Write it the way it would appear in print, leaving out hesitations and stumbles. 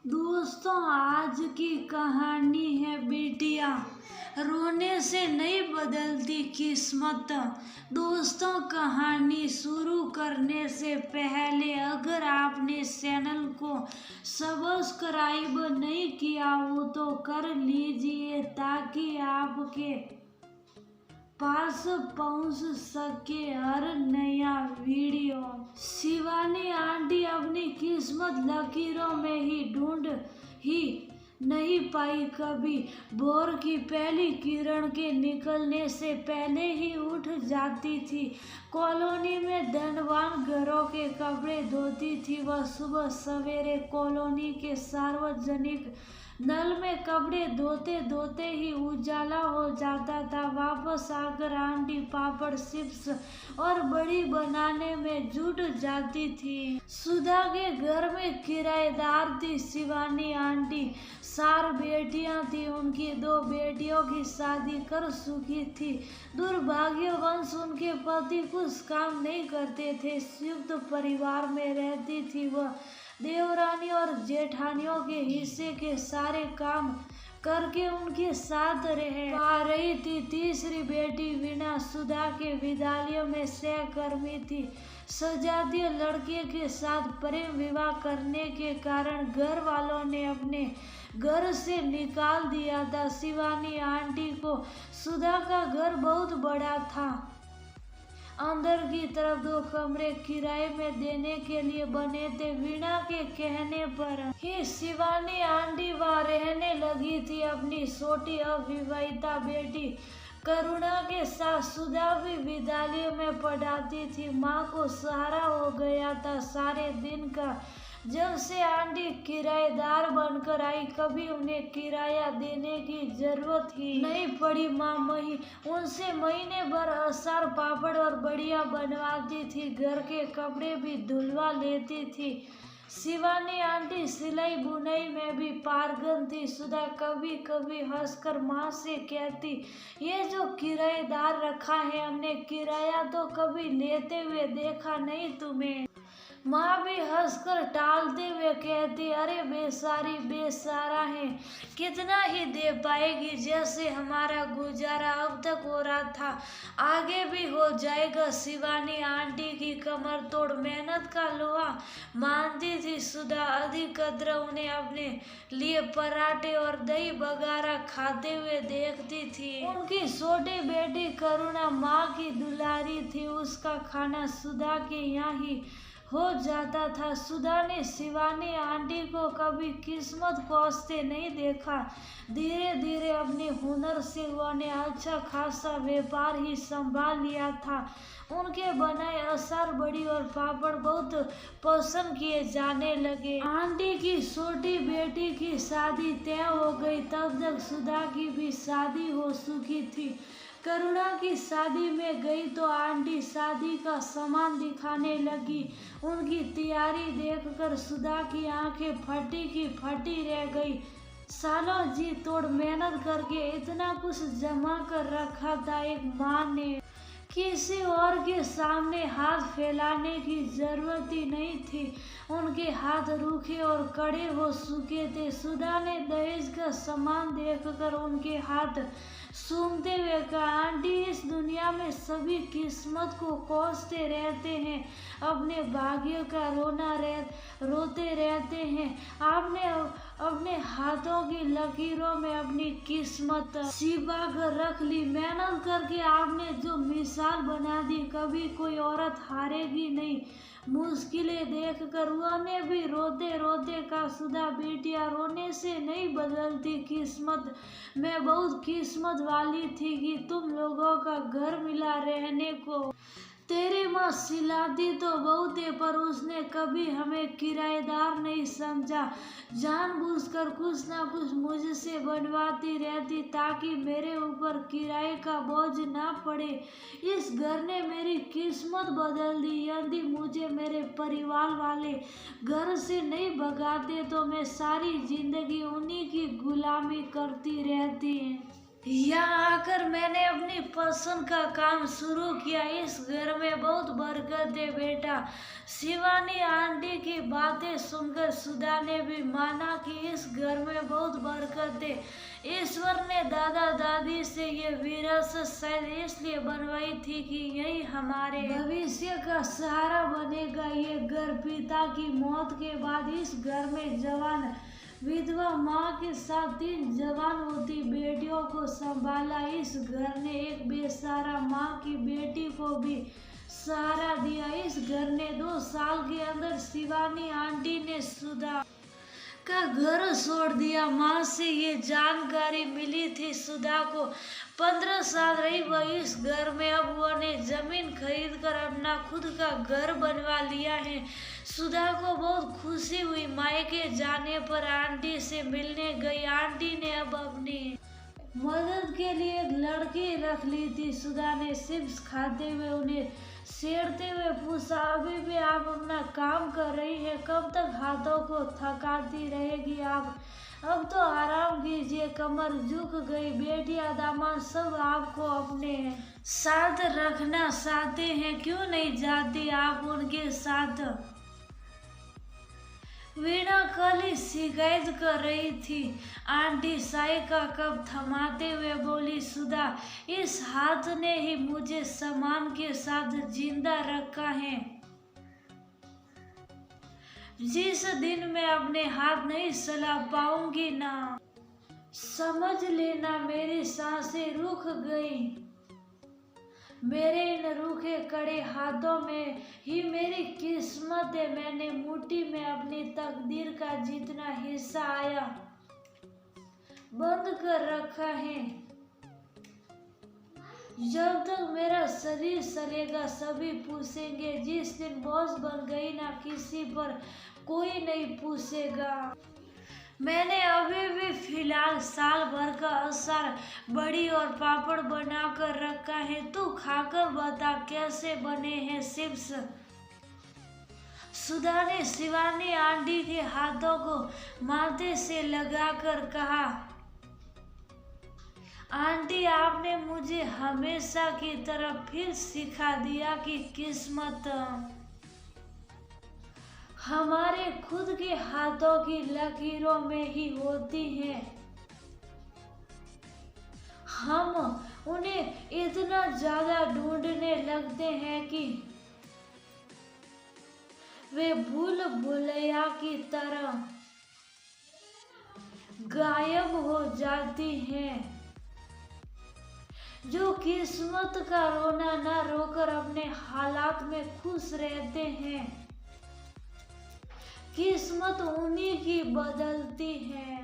दोस्तों, आज की कहानी है बेटियां। रोने से नहीं बदलती किस्मत। दोस्तों, कहानी शुरू करने से पहले अगर आपने इस चैनल को सब्सक्राइब नहीं किया हो तो कर लीजिए ताकि आपके पास पहुंच सके हर नया वीडियो। शिवानी आंटी अपनी किस्मत लकीरों में ही ढूंढ ही नहीं पाई। कभी भोर की पहली किरण के निकलने से पहले ही उठ जाती थी। कॉलोनी में धनवान घरों के कपड़े धोती थी। वह सुबह सवेरे कॉलोनी के सार्वजनिक नल में कपड़े धोते धोते ही उजाला हो जाता था। वापस आकर आंटी पापड़, चिप्स और बड़ी बनाने में जुट जाती थी। सुधा के घर में किराएदार थी शिवानी आंटी। 4 बेटियां थी। उनकी 2 बेटियों की शादी कर चुकी थी। दुर्भाग्यवश उनके पति कुछ काम नहीं करते थे। संयुक्त परिवार में रहती थी। वह देवरानी और जेठानियों के हिस्से के सारे काम करके उनके साथ रह पा रही थी। तीसरी बेटी वीणा सुधा के विद्यालय में सहकर्मी थी। सजातीय लड़के के साथ प्रेम विवाह करने के कारण घर वालों ने अपने घर से निकाल दिया था। शिवानी आंटी को सुधा का घर बहुत बड़ा था। अंदर की तरफ 2 कमरे किराए में देने के लिए बने थे। वीणा के कहने पर ही शिवानी आंटी वहां रहने लगी थी। अपनी छोटी अविवाहिता बेटी करुणा के साथ सुधा भी विद्यालय में पढ़ाती थी। माँ को सहारा हो गया था सारे दिन का। जब से आंटी किराएदार बनकर आई कभी उन्हें किराया देने की जरूरत ही नहीं पड़ी। माँ उनसे महीने भर अचार, पापड़ और बढ़िया बनवाती थी। घर के कपड़े भी धुलवा लेती थी। शिवानी आंटी सिलाई बुनाई में भी पारंगत थी। सुधा कभी कभी हंसकर माँ से कहती, ये जो किराएदार रखा है हमने, किराया तो कभी लेते हुए देखा नहीं तुम्हें। माँ भी हंसकर टालते हुए कहती, अरे बेसारी बेसारा है, कितना ही दे पाएगी। जैसे हमारा गुजारा अब तक हो रहा था आगे भी हो जाएगा। शिवानी आंटी की कमर तोड़ मेहनत का लोहा मानती थी सुधा। अधिक कद्र उन्हें अपने लिए पराठे और दही बघारा खाते हुए देखती थी। उनकी छोटी बेटी करुणा माँ की दुलारी थी। उसका खाना सुधा के यहाँ ही हो जाता था। सुधा ने शिवानी आंटी को कभी किस्मत कोसते नहीं देखा। धीरे धीरे अपने हुनर से उन्होंने अच्छा खासा व्यापार ही संभाल लिया था। उनके बनाए अचार, बड़ी और पापड़ बहुत पसंद किए जाने लगे। आंटी की छोटी बेटी की शादी तय हो गई। तब तक सुधा की भी शादी हो चुकी थी। करुणा की शादी में गई तो आंटी शादी का सामान दिखाने लगी। उनकी तैयारी देखकर सुधा की आंखें फटी की फटी रह गई। सालों जी तोड़ मेहनत करके इतना कुछ जमा कर रखा था। एक माँ ने किसी और के सामने हाथ फैलाने की जरूरत ही नहीं थी। उनके हाथ रूखे और कड़े हो चुके थे। सुधा ने दहेज का सामान देखकर उनके हाथ सूंघते हुए कहा, आंटी, इस दुनिया में सभी किस्मत को कोसते रहते हैं, अपने भाग्य का रोते रहते हैं। आपने अपने हाथों की लकीरों में अपनी किस्मत छिपा कर रख ली। मेहनत करके आपने जो मिसाल बना दी, कभी कोई औरत हारेगी नहीं। मुश्किलें देखकर उन्होंने भी रोते रोते कहा, सुधा बेटिया, रोने से नहीं बदलती किस्मत। मैं बहुत किस्मत वाली थी कि तुम लोगों का घर मिला रहने को। तेरी माँ सिलाती तो बहुत है पर उसने कभी हमें किराएदार नहीं समझा। जानबूझकर कुछ ना कुछ मुझसे बनवाती रहती ताकि मेरे ऊपर किराए का बोझ ना पड़े। इस घर ने मेरी किस्मत बदल दी। यदि मुझे मेरे परिवार वाले घर से नहीं भगाते तो मैं सारी जिंदगी उन्हीं की गुलामी करती रहती। यहाँ आकर मैंने अपनी पसंद का काम शुरू किया। इस घर में बहुत बरकत है बेटा। शिवानी आंटी की बातें सुनकर सुधा ने भी माना कि इस घर में बहुत बरकत है। ईश्वर ने दादा दादी से ये विरासत शायद इसलिए बनवाई थी कि यही हमारे भविष्य का सहारा बनेगा। ये घर पिता की मौत के बाद इस घर में जवान विधवा माँ के साथ 3 जवान होती बेटियों को संभाला। इस घर ने एक बेसहारा माँ की बेटी को भी सहारा दिया। इस घर ने 2 साल के अंदर शिवानी आंटी ने सुधा का घर छोड़ दिया। माँ से ये जानकारी मिली थी सुधा को। 15 साल रही वह इस घर में। अब वो ने जमीन खरीद कर अपना खुद का घर बनवा लिया है। सुधा को बहुत खुशी हुई। मायके जाने पर आंटी से मिलने गई। आंटी ने अब अपनी मदद के लिए एक लड़की रख ली थी। सुधा ने चिप्स खाते हुए उन्हें छेड़ते हुए पूछा, अभी भी आप अपना काम कर रही है? कब तक हाथों को थकाती रहेगी आप? अब तो आराम कीजिए। कमर झुक गई। बेटियां दामाद सब आपको अपने साथ रखना चाहते हैं, क्यों नहीं जाती आप उनके साथ? वीणा कल ही शिकायत कर रही थी। आंटी चाय का कप थमाते हुए बोली, सुधा, इस हाथ ने ही मुझे सम्मान के साथ जिंदा रखा है। जिस दिन मैं अपने हाथ नहीं चला पाऊंगी ना, समझ लेना मेरी सांसें रुक गई। मेरे इन रूखे कड़े हाथों में ही मेरी किस्मत है। मैंने मुट्ठी में अपनी तकदीर का जितना हिस्सा आया बंद कर रखा है। जब तक मेरा शरीर चलेगा सभी पूछेंगे। जिस दिन बॉस बन गई ना, किसी पर कोई नहीं पूछेगा। मैंने अभी भी फिलहाल साल भर का अचार, बड़ी और पापड़ बना कर रखा है। तू खाकर बता कैसे बने हैं चिप्स। सुधा ने शिवानी आंटी के हाथों को माथे से लगाकर कहा, आंटी आपने मुझे हमेशा की तरह फिर सिखा दिया कि किस्मत हमारे खुद के हाथों की लकीरों में ही होती है। हम उन्हें इतना ज्यादा ढूंढने लगते हैं कि वे भूल भुलैया की तरह गायब हो जाती हैं। जो किस्मत का रोना न रोकर अपने हालात में खुश रहते हैं, किस्मत उन्हीं की बदलती है।